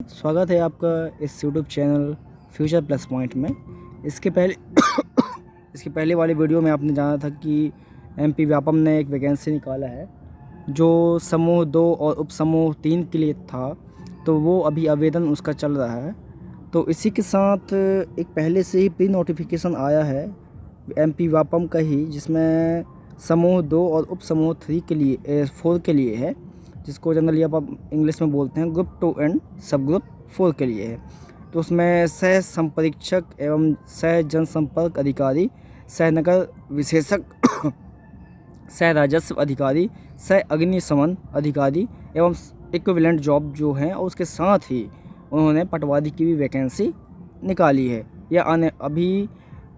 स्वागत है आपका इस YouTube channel future plus point में। इसके पहले इसके पहले वाली वीडियो में आपने जाना था कि एमपी व्यापम ने एक वैकेंसी निकाला है जो समूह 2 और उप समूह 3 के लिए था, तो वो अभी आवेदन उसका चल रहा है। तो इसी के साथ एक पहले से ही प्री नोटिफिकेशन आया है एमपी व्यापम का ही, जिसमें समूह 2 और उप समूह 3 के लिए 4 के लिए है, जिसको जनरली आप इंग्लिश में बोलते हैं ग्रुप 2 एंड सब ग्रुप 4 के लिए है। तो उसमें सह संपरीक्षक एवं सह जनसंपर्क अधिकारी, सह नगर विशेषज्ञ, सह राजस्व अधिकारी, सह अग्निशमन अधिकारी एवं इक्विवेलेंट जॉब जो हैं, और उसके साथ ही उन्होंने पटवारी की भी वैकेंसी निकाली है। या आने अभी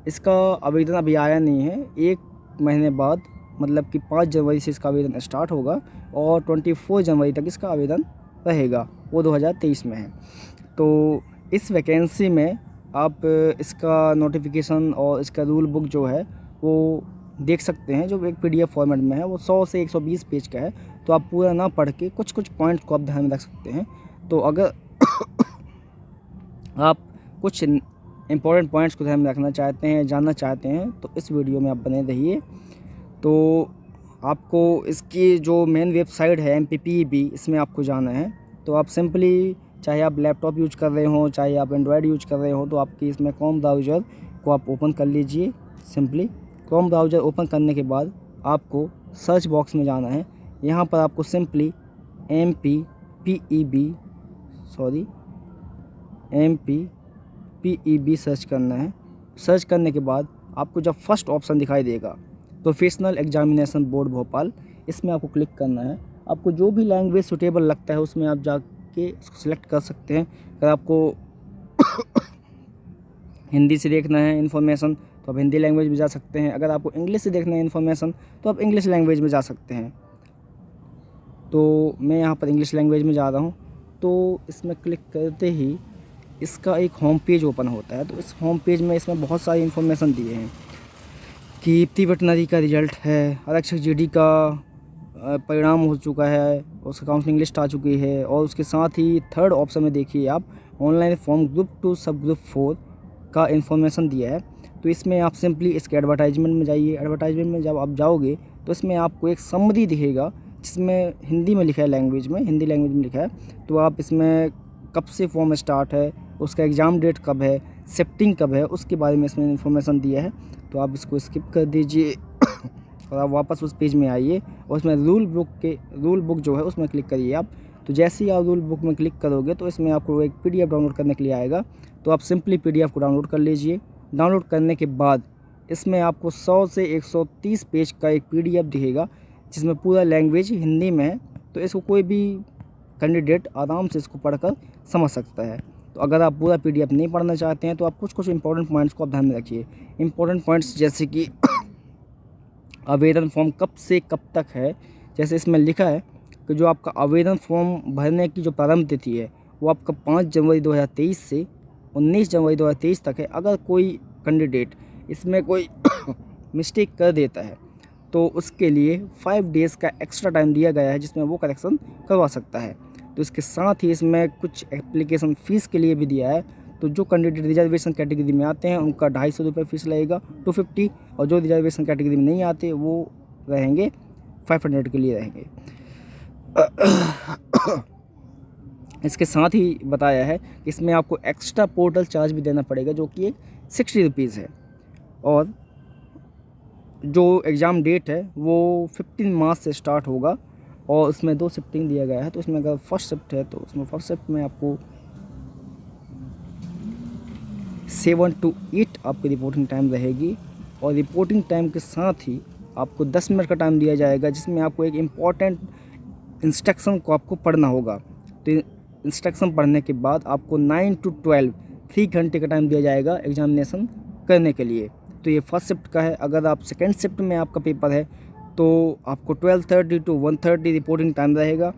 इसका आवेदन अभी आया नहीं है, 1 महीने बाद मतलब कि 5 जनवरी से इसका आवेदन स्टार्ट होगा और 24 जनवरी तक इसका आवेदन रहेगा, वो 2023 में है। तो इस वैकेंसी में आप इसका नोटिफिकेशन और इसका रूल बुक जो है वो देख सकते हैं, जो एक पीडीएफ फॉर्मेट में है। वो 100 से 120 पेज का है, तो आप पूरा ना पढ़ के कुछ कुछ पॉइंट्स को आप ध्यान में रख सकते हैं। तो अगर आप कुछ इम्पोर्टेंट पॉइंट्स को ध्यान में रखना चाहते हैं, जानना चाहते हैं, तो इस वीडियो में आप बने रहिए। तो आपको इसकी जो मेन वेबसाइट है MPPEB, इसमें आपको जाना है। तो आप सिंपली, चाहे आप लैपटॉप यूज कर रहे हो, चाहे आप एंड्रॉयड यूज कर रहे हो, तो आपकी इसमें क्रोम ब्राउज़र को आप ओपन कर लीजिए। सिंपली क्रोम ब्राउज़र ओपन करने के बाद आपको सर्च बॉक्स में जाना है। यहाँ पर आपको सिंपली MPPEB सर्च करना है। सर्च करने के बाद आपको जब फर्स्ट ऑप्शन दिखाई देगा प्रोफेशनल एग्जामिनेशन बोर्ड भोपाल, इसमें आपको क्लिक करना है। आपको जो भी लैंग्वेज सूटेबल लगता है उसमें आप जाके इसको सिलेक्ट कर सकते हैं। अगर आपको हिंदी से देखना है इन्फॉर्मेशन तो आप हिंदी लैंग्वेज में जा सकते हैं। अगर आपको इंग्लिश से देखना है इन्फॉर्मेशन तो आप इंग्लिश लैंग्वेज में जा सकते हैं। तो मैं यहाँ पर इंग्लिश लैंग्वेज में जा रहा हूँ। तो इसमें क्लिक करते ही इसका एक होम पेज ओपन होता है। तो इस होम पेज में इसमें बहुत सारी इन्फॉर्मेशन दिए हैं कि प्री वेटनरी का रिजल्ट है, आरक्षक जीडी का परिणाम हो चुका है, उसका काउंसलिंग लिस्ट आ चुकी है, और उसके साथ ही थर्ड ऑप्शन में देखिए आप ऑनलाइन फॉर्म ग्रुप 2 सब ग्रुप 4 का इन्फॉर्मेशन दिया है। तो इसमें आप सिंपली इसके एडवर्टाइजमेंट में जाइए। एडवर्टाइजमेंट में जब आप जाओगे तो इसमें आपको एक समरी दिखेगा, जिसमें हिंदी में लिखा है, हिंदी लैंग्वेज में लिखा है। तो आप इसमें कब से फॉर्म स्टार्ट है, उसका एग्ज़ाम डेट कब है, शिफ्टिंग कब है, उसके बारे में इसमें इन्फॉर्मेशन दिया है। तो आप इसको स्किप कर दीजिए और आप वापस उस पेज में आइए और उसमें रूल बुक जो है उसमें क्लिक करिए आप। तो जैसे ही आप रूल बुक में क्लिक करोगे तो इसमें आपको एक पीडीएफ डाउनलोड करने के लिए आएगा। तो आप सिंपली पीडीएफ को डाउनलोड कर लीजिए। डाउनलोड करने के बाद इसमें आपको 100 से 130 पेज का एक पीडीएफ दिखेगा, जिसमें पूरा लैंग्वेज हिंदी में है। तो इसको कोई भी कैंडिडेट आराम से इसको पढ़कर समझ सकता है। तो अगर आप पूरा पीडीएफ नहीं पढ़ना चाहते हैं तो आप कुछ कुछ इंपॉर्टेंट पॉइंट्स को आप ध्यान में रखिए। इंपॉर्टेंट पॉइंट्स जैसे कि आवेदन फॉर्म कब से कब तक है। जैसे इसमें लिखा है कि जो आपका आवेदन फॉर्म भरने की जो प्रारंभ तिथि है वो आपका 5 जनवरी 2023 से 19 जनवरी 2023 तक है। अगर कोई कैंडिडेट इसमें कोई मिस्टेक कर देता है तो उसके लिए 5 डेज़ का एक्स्ट्रा टाइम दिया गया है, जिसमें वो करेक्शन करवा सकता है। तो इसके साथ ही इसमें कुछ एप्लीकेशन फ़ीस के लिए भी दिया है। तो जो कैंडिडेट रिजर्वेशन कैटेगरी में आते हैं उनका 250 रुपये फ़ीस लगेगा, 250, और जो रिजर्वेशन कैटेगरी में नहीं आते वो रहेंगे 500 के लिए रहेंगे। इसके साथ ही बताया है कि इसमें आपको एक्स्ट्रा पोर्टल चार्ज भी देना पड़ेगा, जो कि एक 60 रुपीज़ है। और जो एग्ज़ाम डेट है वो 15 मार्च से स्टार्ट होगा, और उसमें 2 शिफ्टिंग दिया गया है। तो इसमें अगर फर्स्ट शिफ्ट है तो उसमें फर्स्ट शिफ्ट में आपको 7 to 8 आपकी रिपोर्टिंग टाइम रहेगी, और रिपोर्टिंग टाइम के साथ ही आपको 10 मिनट का टाइम दिया जाएगा, जिसमें आपको एक इम्पॉर्टेंट इंस्ट्रक्शन को आपको पढ़ना होगा। तो इंस्ट्रक्शन पढ़ने के बाद आपको 9 to 12 3 घंटे का टाइम दिया जाएगा एग्जामिनेशन करने के लिए। तो ये फर्स्ट शिफ्ट का है। अगर आप सेकेंड शिफ्ट में आपका पेपर है तो आपको 12:30 to 1:30 रिपोर्टिंग टाइम रहेगा।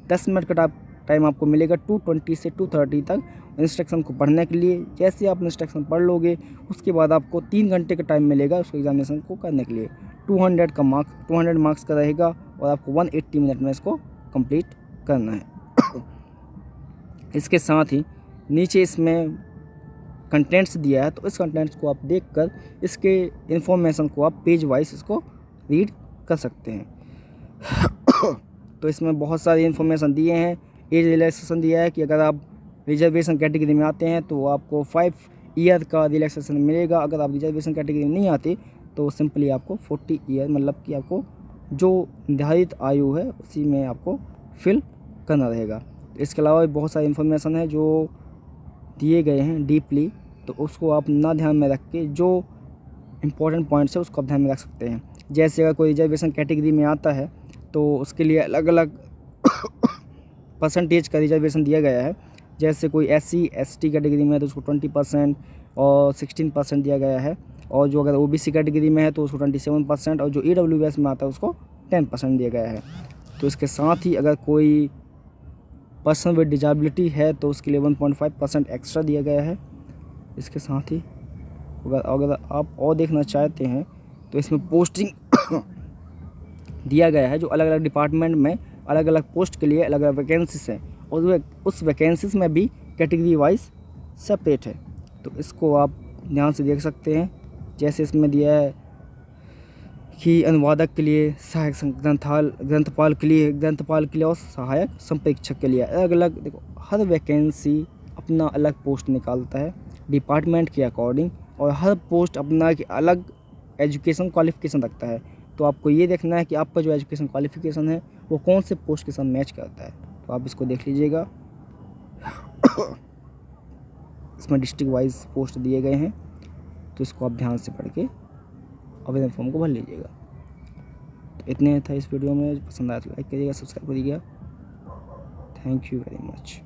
10 मिनट का टाइम आपको मिलेगा 2:20 से 2:30 तक इंस्ट्रक्शन को पढ़ने के लिए। जैसे आप इंस्ट्रक्शन पढ़ लोगे उसके बाद आपको 3 घंटे का टाइम मिलेगा उसको एग्जामिनेशन को करने के लिए। 200 मार्क्स का रहेगा, और आपको 180 मिनट में इसको कंप्लीट करना है। इसके साथ ही नीचे इसमें कंटेंट्स दिया है, तो इस कंटेंट्स को आप देखकर इसके इन्फॉर्मेशन को आप पेज वाइज इसको रीड कर सकते हैं। तो इसमें बहुत सारी इन्फॉर्मेशन दिए हैं। एज रिलैक्सेशन दिया है कि अगर आप रिजर्वेशन कैटेगरी में आते हैं तो आपको 5 ईयर का रिलैक्सेशन मिलेगा। अगर आप रिजर्वेशन कैटेगरी में नहीं आते तो सिंपली आपको 40 ईयर, मतलब कि आपको जो निर्धारित आयु है उसी में आपको फिल करना रहेगा। इसके अलावा भी बहुत सारी इन्फॉर्मेशन है जो दिए गए हैं डीपली, तो उसको आप ना ध्यान में रख के जो इम्पोर्टेंट पॉइंट्स है उसको आप ध्यान में रख सकते हैं। जैसे अगर कोई रिजर्वेशन कैटेगरी में आता है तो उसके लिए अलग अलग परसेंटेज का रिजर्वेशन दिया गया है। जैसे कोई SC ST कैटेगरी में है तो उसको 20% और 16% दिया गया है, और जो अगर OBC कैटेगरी में है तो उसको 27%, और जो EWS में आता है उसको 10% दिया गया है। तो इसके साथ ही अगर कोई पर्सन विद डिजेबिलिटी है तो उसके लिए 1.5% एक्स्ट्रा दिया गया है। इसके साथ ही अगर आप और देखना चाहते हैं तो इसमें पोस्टिंग दिया गया है, जो अलग अलग डिपार्टमेंट में अलग अलग पोस्ट के लिए अलग अलग वैकेंसीज हैं, और उस वैकेंसीज में भी कैटेगरी वाइज सेपरेट है। तो इसको आप ध्यान से देख सकते हैं। जैसे इसमें दिया है कि अनुवादक के लिए, सहायक ग्रंथपाल के लिए और सहायक संप्रेक्षक के लिए अलग अलग। देखो, हर वैकेंसी अपना अलग पोस्ट निकालता है डिपार्टमेंट के अकॉर्डिंग, और हर पोस्ट अपना एक अलग एजुकेशन क्वालिफिकेशन रखता है। तो आपको ये देखना है कि आपका जो एजुकेशन क्वालिफिकेशन है वो कौन से पोस्ट के साथ मैच करता है। तो आप इसको देख लीजिएगा। इसमें डिस्ट्रिक्ट वाइज पोस्ट दिए गए हैं, तो इसको आप ध्यान से पढ़ के आवेदन फॉर्म को भर लीजिएगा। तो इतने था इस वीडियो में। पसंद आया तो लाइक करिएगा, सब्सक्राइब करिएगा। Thank you very much.